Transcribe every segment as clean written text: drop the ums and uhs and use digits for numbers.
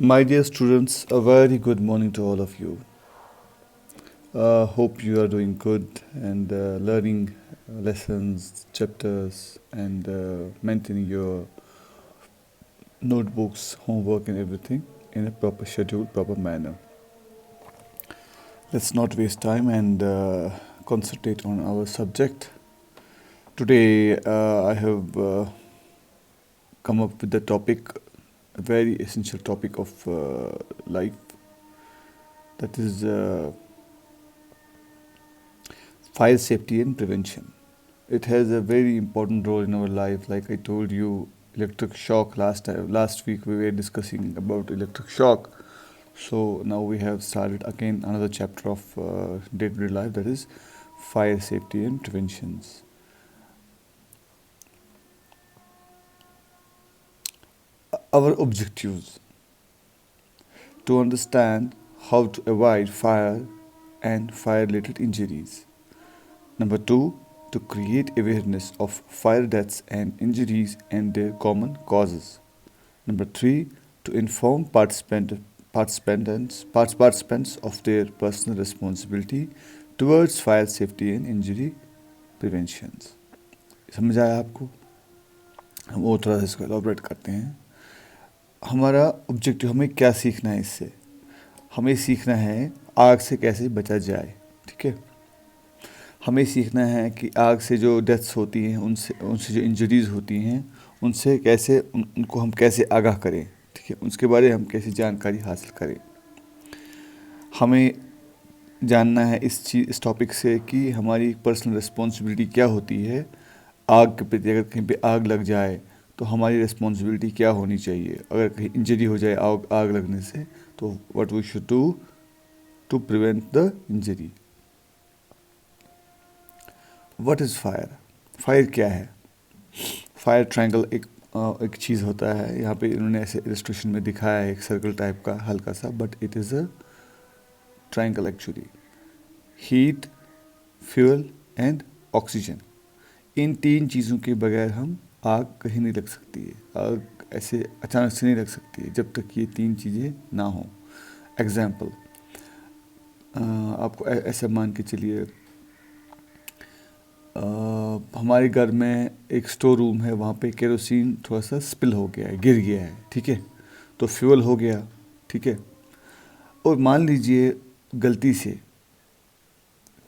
My dear students, a very good morning to all of you. Hope you are doing good and learning lessons, chapters, and maintaining your notebooks, homework, and everything in a proper schedule, proper manner. Let's not waste time and concentrate on our subject. Today, I have come up with the topic, a very essential topic of life, that is fire safety and prevention. It has a very important role in our life. Like I told you, electric shock last week we were discussing about electric shock. So now we have started again another chapter of day-to-day life, that is fire safety and preventions. Our objectives: to understand how to avoid fire and fire-related injuries. Number 2, to create awareness of fire deaths and injuries and their common causes. Number 3, to inform participants of their personal responsibility towards fire safety and injury preventions. समझ आया आपको? हम वो थोड़ा सा इसको elaborate करते हैं. हमारा ऑब्जेक्टिव, हमें क्या सीखना है इससे? हमें सीखना है आग से कैसे बचा जाए. ठीक है, हमें सीखना है कि आग से जो डेथ्स होती हैं, उनसे जो इंजरीज़ होती हैं, उनसे कैसे उनको हम कैसे आगाह करें. ठीक है, उसके बारे में हम कैसे जानकारी हासिल करें. हमें जानना है इस टॉपिक से कि हमारी पर्सनल रिस्पॉन्सिबिलिटी क्या होती है आग के प्रति. अगर कहीं पे आग लग जाए तो हमारी रिस्पॉन्सिबिलिटी क्या होनी चाहिए. अगर कहीं इंजरी हो जाए आग लगने से, तो what we should do to prevent the injury. What is fire? Fire क्या है? फायर ट्रायंगल एक चीज़ होता है. यहाँ पे इन्होंने ऐसे इलस्ट्रेशन में दिखाया है, एक सर्कल टाइप का हल्का सा, but it is a triangle actually. Heat, fuel and oxygen, इन 3 चीज़ों के बगैर हम आग कहीं नहीं लग सकती है. आग ऐसे अचानक से नहीं लग सकती है जब तक ये 3 चीज़ें ना हों. एग्जाम्पल, आपको ऐसे मान के चलिए, हमारे घर में एक स्टोर रूम है, वहाँ पे केरोसिन थोड़ा सा स्पिल हो गया है, गिर गया है. ठीक है, तो फ्यूल हो गया. ठीक है, और मान लीजिए गलती से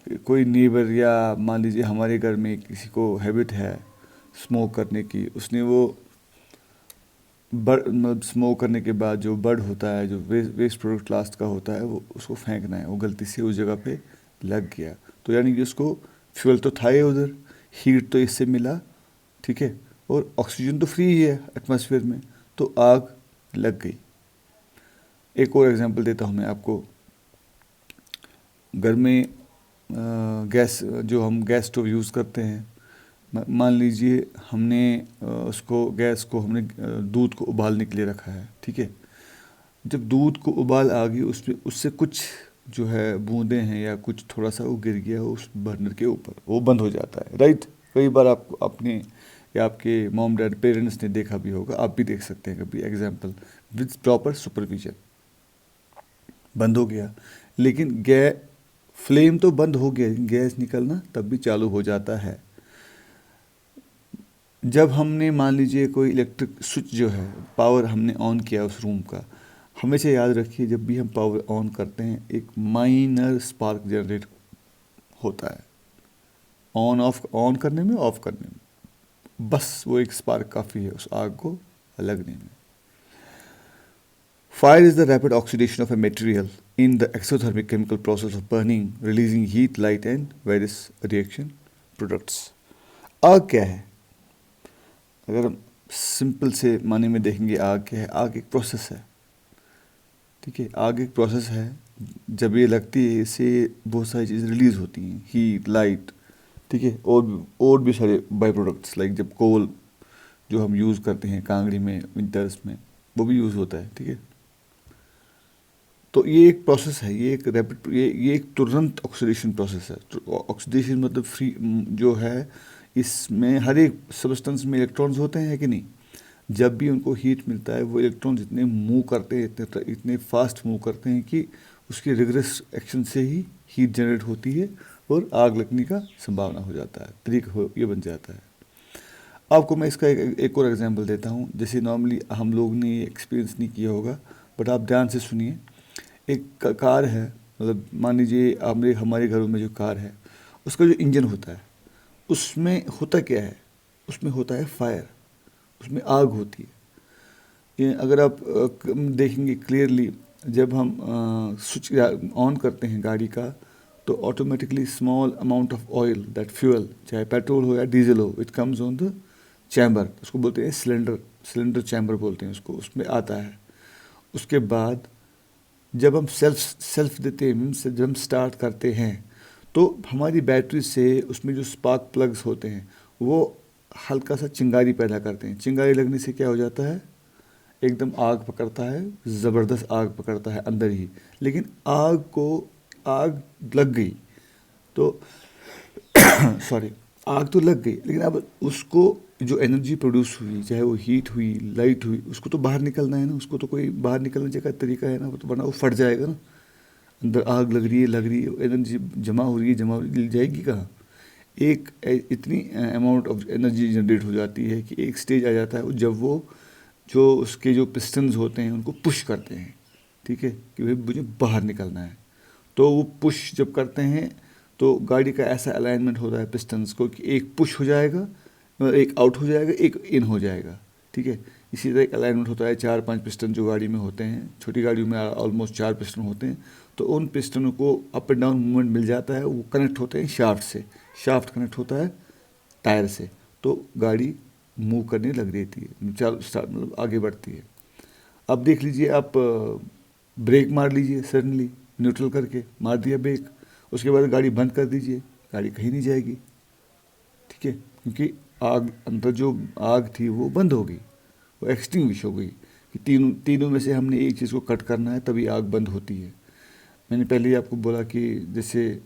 कोई नेबर, या मान लीजिए हमारे घर में किसी को हैबिट है स्मोक करने की, उसने वो स्मोक करने के बाद जो बर्ड होता है, जो वेस्ट प्रोडक्ट लास्ट का होता है, वो उसको फेंकना है, वो गलती से उस जगह पे लग गया. तो यानी कि उसको फ्यूल तो था ही उधर, हीट तो इससे मिला. ठीक है, और ऑक्सीजन तो फ्री ही है एटमॉस्फेयर में, तो आग लग गई. एक और एग्जांपल देता हूँ मैं आपको. घर में गैस, जो हम गैस स्टोव यूज़ करते हैं, मान लीजिए हमने गैस को हमने दूध को उबालने के लिए रखा है. ठीक है, जब दूध को उबाल आ गई, उससे कुछ जो है बूंदें हैं या कुछ थोड़ा सा वो गिर गया उस बर्नर के ऊपर, वो बंद हो जाता है. राइट, कई बार आपको अपने या आपके मॉम डैड पेरेंट्स ने देखा भी होगा, आप भी देख सकते हैं कभी. एग्जाम्पल, विद प्रॉपर सुपरविजन बंद हो गया, लेकिन फ्लेम तो बंद हो गया, गैस निकलना तब भी चालू हो जाता है. जब हमने मान लीजिए कोई इलेक्ट्रिक स्विच जो है, पावर हमने ऑन किया उस रूम का, हमेशा याद रखिए जब भी हम पावर ऑन करते हैं एक माइनर स्पार्क जनरेट होता है. ऑन करने में, ऑफ करने में, बस वो एक स्पार्क काफ़ी है उस आग को लगने में. Fire is the rapid oxidation of a material in the exothermic chemical process of burning, releasing heat, light and various reaction products. आग क्या है? अगर हम सिंपल से माने में देखेंगे, आग क्या है? आग एक प्रोसेस है. ठीक है, आग एक प्रोसेस है. जब ये लगती है, इससे बहुत सारी चीज़ें रिलीज़ होती हैं, हीट, लाइट. ठीक है, और भी सारे बाई प्रोडक्ट्स, लाइक जब कोल जो हम यूज़ करते हैं कांगड़ी में विंटर्स में, वो भी यूज़ होता है. ठीक है, तो ये एक प्रोसेस है, ये एक रैपिड, ये एक तुरंत ऑक्सीडेशन प्रोसेस है. तो ऑक्सीडेशन मतलब फ्री जो है, इसमें हर एक सब्सटेंस में इलेक्ट्रॉन्स होते हैं कि नहीं. जब भी उनको हीट मिलता है वो इलेक्ट्रॉन इतने मूव करते हैं, इतने फास्ट मूव करते हैं कि उसके रिग्रेस एक्शन से ही हीट जनरेट होती है और आग लगने का संभावना हो जाता है, तरीका हो ये बन जाता है। आपको मैं इसका एक और एग्जांपल देता हूँ। जैसे नॉर्मली हम लोग ने ये एक्सपीरियंस नहीं किया होगा, बट आप ध्यान से सुनिए। एक कार है, मतलब मान लीजिए हमारे घरों में जो कार है उसका जो इंजन होता है उसमें होता क्या है, उसमें होता है फायर, उसमें आग होती है। ये अगर आप देखेंगे क्लियरली, जब हम स्विच ऑन करते हैं गाड़ी का तो automatically small amount of oil, that fuel, चाहे पेट्रोल हो या डीजल हो, it comes on the chamber, उसको बोलते हैं सिलेंडर चैम्बर बोलते हैं उसको, उसमें आता है। उसके बाद जब हम सेल्फ देते हैं, जब हम स्टार्ट करते हैं तो हमारी बैटरी से उसमें जो स्पार्क प्लग्स होते हैं वो हल्का सा चिंगारी पैदा करते हैं। चिंगारी लगने से क्या हो जाता है, एकदम आग पकड़ता है, ज़बरदस्त आग पकड़ता है अंदर ही। लेकिन आग लग गई तो सॉरी, आग तो लग गई, लेकिन अब उसको जो एनर्जी प्रोड्यूस हुई, चाहे वो हीट हुई, लाइट हुई, उसको तो बाहर निकलना है ना, उसको तो कोई बाहर निकलने का तरीका है ना, वो तो वरना वो फट जाएगा ना। अंदर आग लग रही है, एनर्जी जमा हो रही है, जाएगी कहाँ। इतनी अमाउंट ऑफ एनर्जी जनरेट हो जाती है कि एक स्टेज आ जाता है जब वो जो उसके जो पिस्टन्स होते हैं उनको पुश करते हैं, ठीक है, कि भाई मुझे बाहर निकलना है। तो वो पुश जब करते हैं तो गाड़ी का ऐसा अलाइनमेंट होता है पिस्टन्स को कि एक पुश हो जाएगा, एक आउट हो जाएगा, एक इन हो जाएगा, ठीक है। इसी तरह एक अलाइनमेंट होता है, 4-5 पिस्टन जो गाड़ी में होते हैं, छोटी गाड़ियों में ऑलमोस्ट 4 पिस्टन होते हैं। तो उन पिस्टनों को अप एंड डाउन मूवमेंट मिल जाता है, वो कनेक्ट होते हैं शाफ्ट से, शाफ्ट कनेक्ट होता है टायर से, तो गाड़ी मूव करने लग रहती है, मतलब आगे बढ़ती है। अब देख लीजिए, आप ब्रेक मार लीजिए, सडनली न्यूट्रल करके मार दिया ब्रेक, उसके बाद गाड़ी बंद कर दीजिए, गाड़ी कहीं नहीं जाएगी, ठीक है, क्योंकि आग अंदर जो आग थी वो बंद हो गई, वो एक्सटिंग्विश हो गई। कि तीनों में से हमने एक चीज़ को कट करना है तभी आग बंद होती है। मैंने पहले ही आपको बोला कि जैसे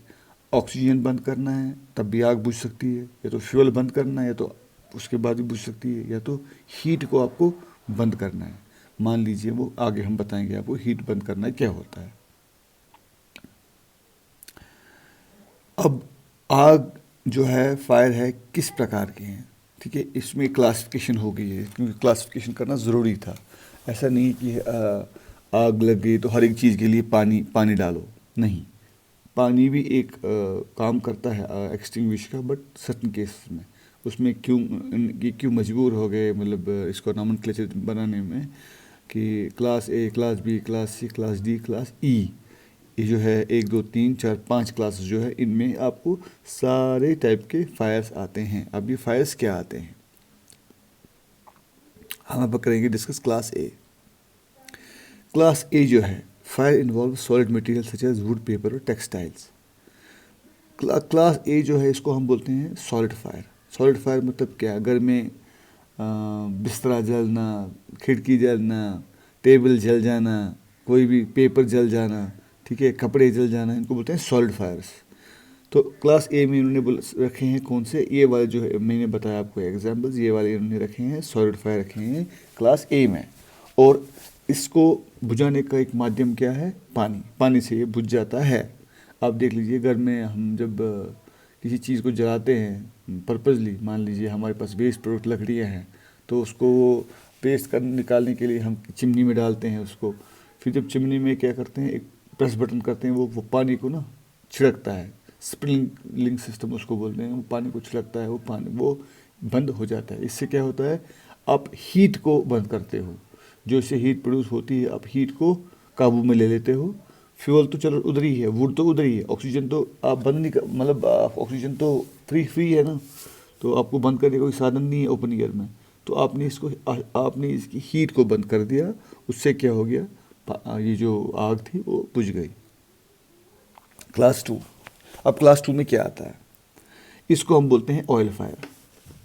ऑक्सीजन बंद करना है तब भी आग बुझ सकती है, या तो फ्यूल बंद करना है या तो उसके बाद भी बुझ सकती है, या तो हीट को आपको बंद करना है। मान लीजिए, वो आगे हम बताएंगे आपको हीट बंद करना है क्या होता है। अब आग जो है, फायर है, किस प्रकार के हैं, ठीक है, इसमें क्लासिफिकेशन हो गई है, क्योंकि क्लासिफिकेशन करना ज़रूरी था। ऐसा नहीं कि आग लग गई तो हर एक चीज़ के लिए पानी डालो, नहीं, पानी भी एक काम करता है एक्सटिंग्विश का, बट सर्टन केसेस में उसमें क्यों मजबूर हो गए, मतलब इसको नॉमेनक्लेचर बनाने में, कि class A, class B, class C, class D, class E, ये जो है 1 2 3 4 5 क्लासेस जो है, इनमें आपको सारे टाइप के फायर्स आते हैं। अब ये फायर्स क्या आते हैं, हम अब करेंगे discuss class A. Class A जो है, fire involve solid material such as wood, paper और टेक्सटाइल्स। क्लास ए जो है इसको हम बोलते हैं सॉलिड फायर। सॉलिड फायर मतलब क्या, घर में बिस्तरा जलना, खिड़की जलना, टेबल जल जाना, कोई भी पेपर जल जाना, ठीक है, कपड़े जल जाना, इनको बोलते हैं सॉलिड फायर्स। तो क्लास ए में इन्होंने रखे हैं कौन से, ये वाले जो है मैंने बताया आपको एग्जांपल्स, ये वाले इन्होंने रखे हैं, सॉलिड फायर रखे हैं क्लास ए में। और इसको बुझाने का एक माध्यम क्या है, पानी से ये बुझ जाता है। आप देख लीजिए, घर में हम जब किसी चीज़ को जलाते हैं पर्पजली, मान लीजिए हमारे पास वेस्ट प्रोडक्ट लकड़ियाँ हैं, तो उसको पेस्ट कर निकालने के लिए हम चिमनी में डालते हैं उसको। फिर जब चिमनी में क्या करते हैं, एक प्रेस बटन करते हैं, वो पानी को ना छिड़कता है, स्प्रिंकलिंग सिस्टम उसको बोलते हैं, वो पानी को छिड़कता है, वो बंद हो जाता है। इससे क्या होता है, आप हीट को बंद करते हो, जो इससे हीट प्रोड्यूस होती है, आप हीट को काबू में ले लेते हो। फ्यूल तो चलो उधर ही है, वुड तो उधर ही है, ऑक्सीजन तो आप बंद नहीं कर, मतलब ऑक्सीजन तो फ्री है ना, तो आपको बंद करने का कोई साधन नहीं है ओपन एयर में। तो आपने इसकी हीट को बंद कर दिया, उससे क्या हो गया, ये जो आग थी वो बुझ गई। क्लास 2। अब क्लास 2 में क्या आता है, इसको हम बोलते हैं ऑयल फायर।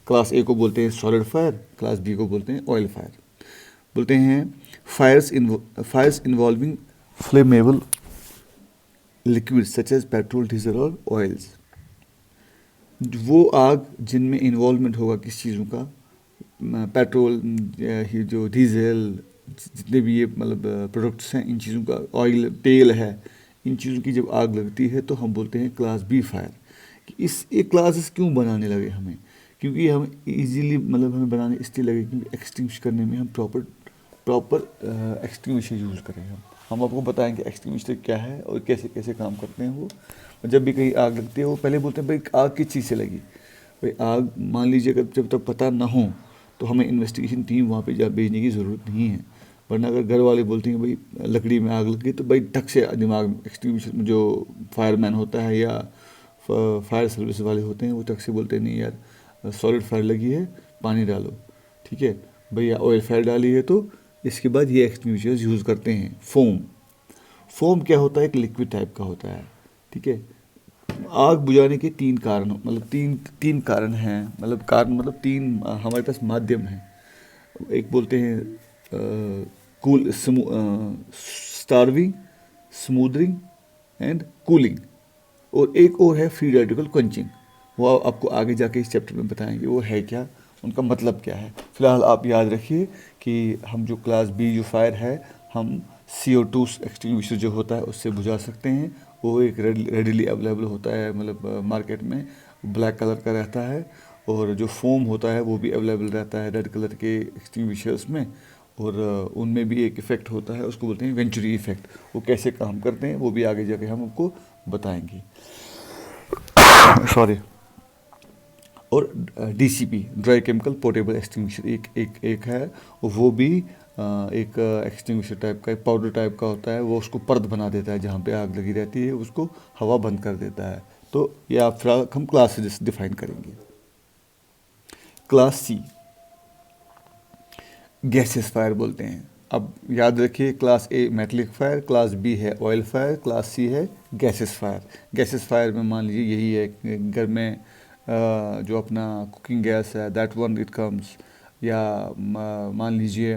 क्लास ए को बोलते हैं सॉलिड फायर, क्लास बी को बोलते हैं ऑयल फायर। बोलते हैं fires involving flammable liquid such as petrol, diesel और ऑयल्स। वो आग जिनमें इन्वॉल्वमेंट होगा किस चीज़ों का, पेट्रोल, ये जो डीजल, जितने भी ये मतलब प्रोडक्ट्स हैं, इन चीज़ों का ऑयल, तेल है, इन चीज़ों की जब आग लगती है तो हम बोलते हैं क्लास बी फायर। कि इस ये क्लासेस क्यों बनाने लगे हमें? क्योंकि हम इजीली मतलब हमें बनाने इसलिए लगे क्योंकि एक्सटिंग्विश करने में हम प्रॉपर प्रॉपर एक्सटिंग्विशर यूज़ करें। हम आपको बताएंगे एक्सटिंग्विशर क्या है और कैसे कैसे काम करते हैं वो। और जब भी कहीं आग लगती है वो पहले बोलते हैं भाई आग किस चीज़ से लगी। भाई आग मान लीजिए अगर जब तक पता ना हो तो हमें इन्वेस्टिगेशन टीम वहाँ पे जा भेजने की ज़रूरत नहीं है। वरना अगर घर वाले बोलते हैं भाई लकड़ी में आग लगी तो भाई टक से दिमाग में एक्सटिंग्विशर में जो फायरमैन होता है या फायर सर्विस वाले होते हैं वो टक से बोलते हैं नहीं यार सॉलिड फायर लगी है, पानी डालो, ठीक है भैया, ऑयल फायर डाली है तो इसके बाद ये एक्सटिंग्विशर्स यूज़ करते हैं। फोम, फोम क्या होता है? एक लिक्विड टाइप का होता है, ठीक है। आग बुझाने के तीन कारण मतलब तीन तीन कारण हैं, मतलब कारण मतलब तीन हमारे पास माध्यम हैं। एक बोलते हैं cool starving, smothering and cooling, और एक और है फ्री रेडिकल क्वेंचिंग। वो आपको आगे जाके इस चैप्टर में बताएंगे वो है क्या, उनका मतलब क्या है। फिलहाल आप याद रखिए कि हम जो क्लास बी जो फायर है हम CO2 एक्सटिंग्विशर जो होता है उससे बुझा सकते हैं। वो एक रेडिली अवेलेबल होता है, मतलब मार्केट में ब्लैक कलर का रहता है। और जो फोम होता है वो भी अवेलेबल रहता है रेड कलर के एक्सटिंग्विशर्स में। और उनमें भी एक इफ़ेक्ट होता है, उसको बोलते हैं वेंचुरी इफ़ेक्ट। वो कैसे काम करते हैं वो भी आगे जाके हम आपको बताएंगे। सॉरी। और DCP, dry chemical portable extinguisher, एक है। वो भी एक एक्सटिंग्विशर टाइप का, एक पाउडर टाइप का होता है। वो उसको परत बना देता है, जहाँ पे आग लगी रहती है उसको हवा बंद कर देता है। तो ये आप फिलहाल हम क्लास से डिफाइन करेंगे। क्लास C गैसेस फायर बोलते हैं। अब याद रखिए class A metallic fire, class B है ऑयल फायर, क्लास C है गैसेस फायर। गैसेस फायर में मान लीजिए यही है घर में जो अपना कुकिंग गैस है दैट वन इट कम्स, या मान लीजिए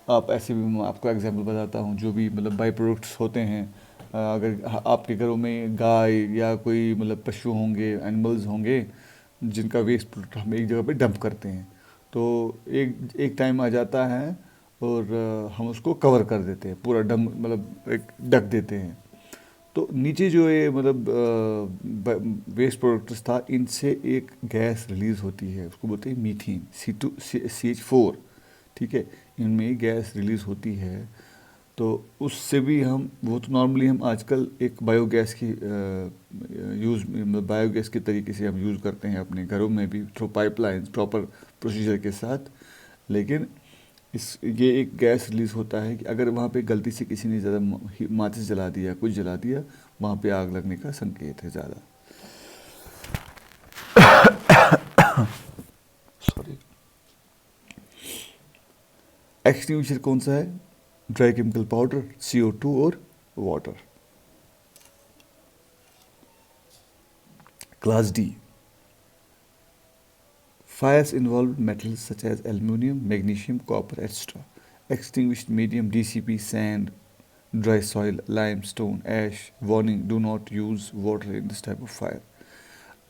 आप ऐसे भी, मैं आपको एग्जांपल बताता हूँ, जो भी मतलब बाई प्रोडक्ट्स होते हैं। अगर आपके घरों में गाय या कोई मतलब पशु होंगे, एनिमल्स होंगे जिनका वेस्ट प्रोडक्ट हम एक जगह पे डंप करते हैं, तो एक एक टाइम आ जाता है और हम उसको कवर कर देते हैं, पूरा डम मतलब एक ढक देते हैं। तो नीचे जो ये मतलब वेस्ट प्रोडक्ट्स था, इनसे एक गैस रिलीज़ होती है, उसको बोलते हैं मीथेन, CH4, ठीक है। इनमें गैस रिलीज़ होती है। तो उससे भी हम, वो तो नॉर्मली हम आजकल एक बायोगैस की यूज़, मतलब बायोगैस के तरीके से हम यूज़ करते हैं अपने घरों में भी थ्रू पाइपलाइंस प्रॉपर प्रोसीजर के साथ। लेकिन ये एक गैस रिलीज़ होता है कि अगर वहाँ पे गलती से किसी ने ज़्यादा माचिस जला दिया, कुछ जला दिया, वहाँ पे आग लगने का संकेत है ज़्यादा। सॉरी। एक्सटिंग्विशर कौन सा है? ड्राई केमिकल पाउडर, CO2 और water. Class D fires involved metals such as aluminum, magnesium, copper, etc. Extinguished medium DCP, sand, dry soil, limestone, ash. Warning: do not use water in this type of fire.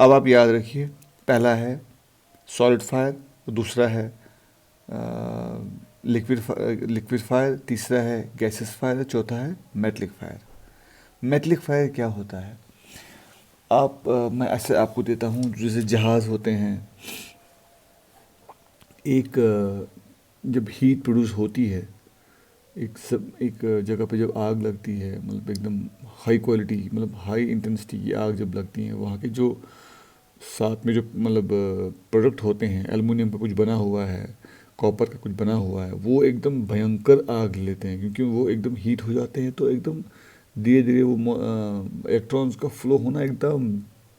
अब आप याद रखिए, पहला है solid fire, दूसरा है liquid fire, तीसरा है गैसेस फायर, चौथा है मेटलिक फायर। मेटलिक फायर क्या होता है? मैं ऐसे आपको देता हूँ, जैसे जहाज़ होते हैं, एक जब हीट प्रोड्यूस होती है, एक जगह पे जब आग लगती है, मतलब एकदम हाई क्वालिटी, मतलब हाई इंटेंसिटी की आग जब लगती है, वहाँ के जो साथ में जो मतलब प्रोडक्ट होते हैं, एलुमिनियम का कुछ बना हुआ है, कॉपर का कुछ बना हुआ है, वो एकदम भयंकर आग लेते हैं, क्योंकि वो एकदम हीट हो जाते हैं। तो एकदम धीरे धीरे वो इलेक्ट्रॉन्स का फ्लो होना एकदम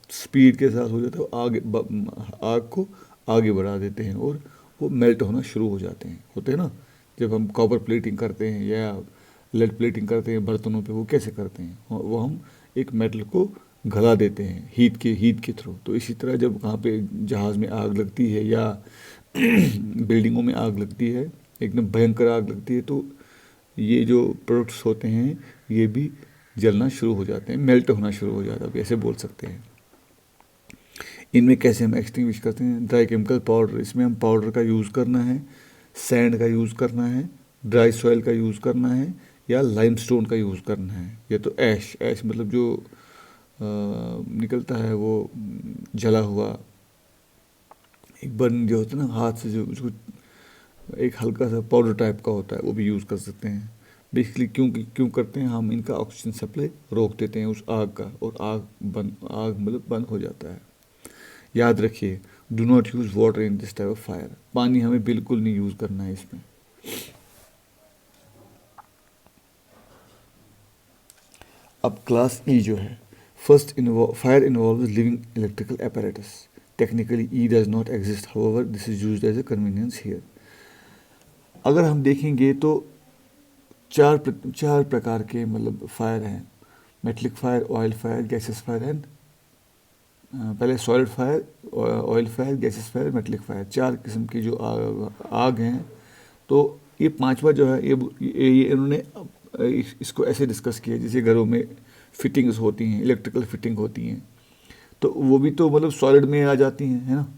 स्पीड के साथ हो जाता है, आग को आगे बढ़ा देते हैं और वो मेल्ट होना शुरू हो जाते हैं। होते हैं ना, जब हम कॉपर प्लेटिंग करते हैं या लेड प्लेटिंग करते हैं बर्तनों पे, वो कैसे करते हैं? वो हम एक मेटल को गला देते हैं हीट के थ्रू। तो इसी तरह जब वहाँ पे जहाज़ में आग लगती है या बिल्डिंगों में आग लगती है, एकदम भयंकर आग लगती है, तो ये जो प्रोडक्ट्स होते हैं ये भी जलना शुरू हो जाते हैं, मेल्ट होना शुरू हो जाता है, ऐसे बोल सकते हैं। इनमें कैसे हम एक्सटिंग्विश करते हैं? ड्राई केमिकल पाउडर, इसमें हम पाउडर का यूज़ करना है, सैंड का यूज़ करना है, ड्राई सॉइल का यूज़ करना है, या लाइमस्टोन का यूज़ करना है, या तो ऐश, ऐश मतलब जो निकलता है वो जला हुआ एक बर्न जो होता है ना हाथ से, जो उसको एक हल्का सा पाउडर टाइप का होता है, वो भी यूज़ कर सकते हैं। बेसिकली क्यों करते हैं हम? इनका ऑक्सीजन सप्लाई रोक देते हैं उस आग का, और आग मतलब बंद हो जाता है। याद रखिए, do not use water in this type of fire. पानी हमें बिल्कुल नहीं यूज़ करना है इसमें। अब क्लास ई जो है, first fire involve living electrical apparatus. Technically E does not exist, however this is used as a convenience here. अगर हम देखेंगे तो चार प्रकार के मतलब फायर हैं, metallic fire, oil fire, gases fire and पहले solid fire, oil fire, gases fire, metallic fire, चार किस्म की जो आग हैं। तो ये पांचवा जो है ये इन्होंने इसको ऐसे डिस्कस किया जैसे घरों में फिटिंग्स होती हैं, इलेक्ट्रिकल फिटिंग होती हैं, तो वो भी तो मतलब सॉलिड में आ जाती हैं, है ना।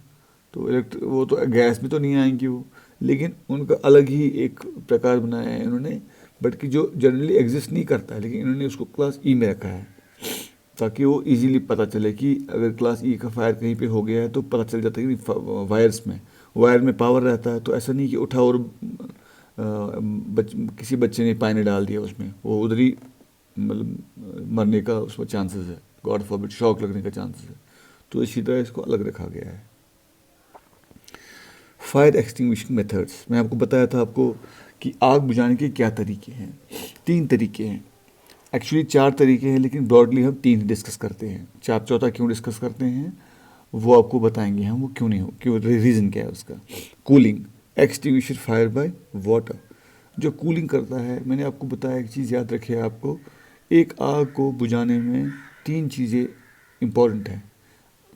तो वो तो गैस में तो नहीं आएंगी वो, लेकिन उनका अलग ही एक प्रकार बनाया है इन्होंने, बट कि जो जनरली एग्जिस्ट नहीं करता है, लेकिन इन्होंने उसको क्लास ई में रखा है ताकि वो इजीली पता चले कि अगर क्लास ई का फायर कहीं पे हो गया है तो पता चल जाता है कि वायर में पावर रहता है, तो ऐसा नहीं कि उठा और किसी बच्चे ने पानी डाल दिया उसमें, वो उधर ही मतलब मरने का उसमें चांसेस है, गॉड फॉरबिड शॉक लगने का चांसेस है। तो इसी तरह इसको अलग रखा गया है। फायर एक्सटिंग्विशिंग मेथड्स, मैं आपको बताया था आपको कि आग बुझाने के क्या तरीके हैं। 3 तरीके हैं, एक्चुअली 4 तरीके हैं, लेकिन ब्रॉडली हम 3 डिस्कस करते हैं। चौथा क्यों डिस्कस करते हैं वो आपको बताएंगे हम, वो क्यों नहीं हो, क्यों, रीज़न क्या है उसका। Cooling, extinguisher fire by water, जो कूलिंग करता है। मैंने आपको बताया एक चीज़ याद रखिए आपको, एक आग को बुझाने में 3 चीज़ें इंपॉर्टेंट हैं।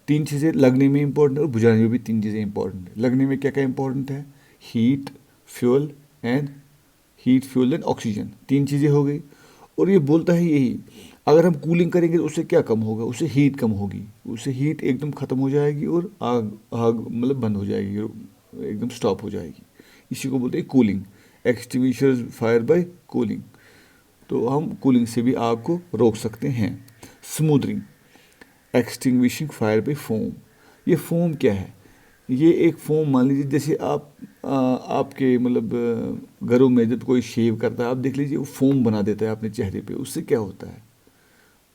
3 चीज़ें लगने में इंपॉर्टेंट है और बुझाने में भी 3 चीज़ें इंपॉर्टेंट है। लगने में क्या क्या इंपॉर्टेंट है? हीट, फ्यूल एंड ऑक्सीजन, 3 चीज़ें हो गई। और ये बोलता है यही, अगर हम कूलिंग करेंगे तो उससे क्या कम होगा? उससे हीट कम होगी, उससे हीट एकदम ख़त्म हो जाएगी और आग आग मतलब बंद हो जाएगी, एकदम स्टॉप हो जाएगी। इसी को बोलते हैं cooling, extinguishers fire bye cooling. तो हम कूलिंग से भी आग को रोक सकते हैं। Smothering, extinguishing fire bye foam. ये फोम क्या है? ये एक फोम, मान लीजिए जैसे आपके मतलब घरों में जब कोई शेव करता है, आप देख लीजिए वो फोम बना देता है अपने चेहरे पे। उससे क्या होता है?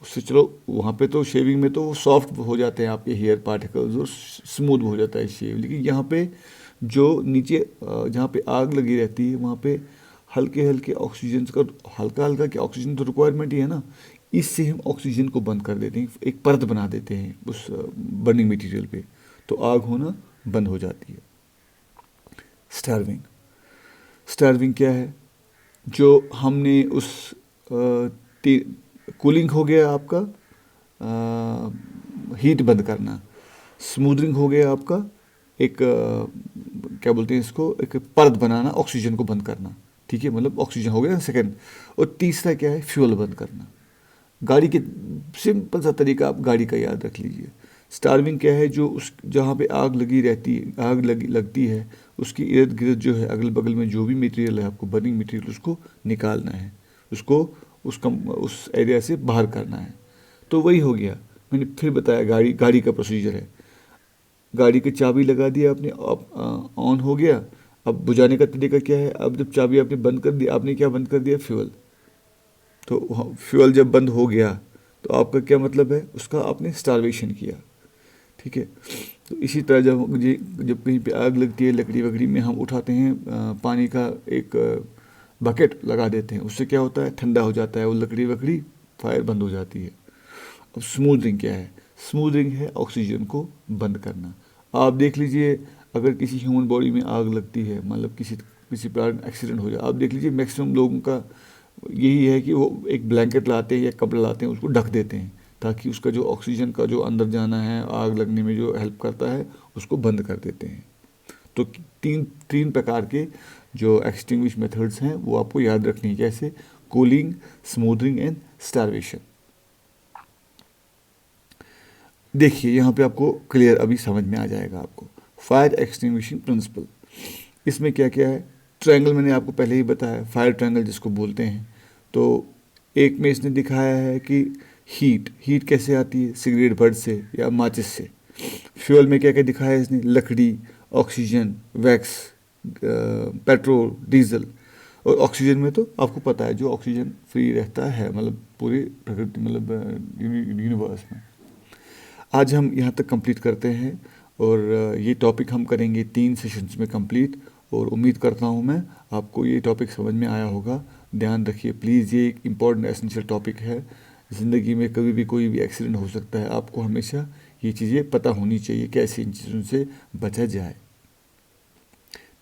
उससे चलो वहाँ पे तो शेविंग में तो वो सॉफ्ट हो जाते हैं आपके हेयर पार्टिकल्स और स्मूथ हो जाता है शेव, लेकिन यहाँ पे जो नीचे जहाँ पे आग लगी रहती है वहाँ पे हल्के हल्के ऑक्सीजन का, हल्का हल्का क्या, ऑक्सीजन तो रिक्वायरमेंट ही है ना, इससे हम ऑक्सीजन को बंद कर देते हैं, एक परत बना देते हैं उस बर्निंग मटेरियल पे, तो आग होना बंद हो जाती है। स्टार्विंग, स्टार्विंग क्या है? जो हमने उस कूलिंग हो गया आपका, हीट बंद करना। स्मूदरिंग हो गया आपका एक क्या बोलते हैं इसको, एक परत बनाना, ऑक्सीजन को बंद करना, ठीक है, मतलब ऑक्सीजन हो गया सेकंड। और तीसरा क्या है? फ्यूल बंद करना। गाड़ी के सिंपल सा तरीका आप गाड़ी का याद रख लीजिए। स्टार्विंग क्या है? जो उस जहाँ पे आग लगी रहती है, लगती है, उसकी इर्द गिर्द जो है अगल बगल में जो भी मटेरियल है आपको, बर्निंग मटेरियल, उसको निकालना है, उसको उस एरिया से बाहर करना है। तो वही हो गया, मैंने फिर बताया गाड़ी का प्रोसीजर है। गाड़ी की चाबी लगा दी आपने, ऑन हो गया। अब बुझाने का तरीका क्या है? अब जब चाबी आपने बंद कर दी, आपने क्या बंद कर दिया? फ्यूल। तो फ्यूल जब बंद हो गया तो आपका क्या मतलब है? उसका आपने स्टार्वेशन किया, ठीक है। तो इसी तरह जब कहीं पे आग लगती है लकड़ी वकड़ी में, हम उठाते हैं पानी का एक बकेट लगा देते हैं, उससे क्या होता है? ठंडा हो जाता है वो लकड़ी वकड़ी, फायर बंद हो जाती है। अब स्मूदरिंग क्या है? स्मूदरिंग है ऑक्सीजन को बंद करना। आप देख लीजिए, अगर किसी ह्यूमन बॉडी में आग लगती है, मतलब किसी प्रकार एक्सीडेंट हो जाए, आप देख लीजिए मैक्सिमम लोगों का यही है कि वो एक ब्लैंकेट लाते हैं या कपड़ा लाते हैं, उसको ढक देते हैं, ताकि उसका जो ऑक्सीजन का जो अंदर जाना है, आग लगने में जो हेल्प करता है, उसको बंद कर देते हैं। तो तीन तीन प्रकार के जो एक्सटिंग्विश मेथड्स हैं वो आपको याद रखनी है, कैसे? Cooling, smothering and starvation. देखिए यहाँ पे आपको क्लियर अभी समझ में आ जाएगा आपको। फायर एक्सटिंग्विशिंग प्रिंसिपल, इसमें क्या क्या है। ट्रायंगल मैंने आपको पहले ही बताया, फायर ट्रायंगल जिसको बोलते हैं। तो एक में इसने दिखाया है कि हीट कैसे आती है, सिगरेट बर्ड से या माचिस से। फ्यूल में क्या क्या दिखाया है इसने, लकड़ी, ऑक्सीजन, वैक्स, पेट्रोल, डीजल। और ऑक्सीजन में तो आपको पता है जो ऑक्सीजन फ्री रहता है, मतलब पूरी प्रकृति, मतलब यूनिवर्स में। आज हम यहाँ तक कंप्लीट करते हैं और ये टॉपिक हम करेंगे 3 सेशंस में कंप्लीट। और उम्मीद करता हूँ मैं आपको ये टॉपिक समझ में आया होगा। ध्यान रखिए प्लीज़, ये एक इम्पॉर्टेंट एसेंशियल टॉपिक है। ज़िंदगी में कभी भी कोई भी एक्सीडेंट हो सकता है, आपको हमेशा ये चीज़ें पता होनी चाहिए कैसे इन चीज़ों से बचा जाए।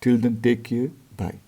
Till then take care, bye.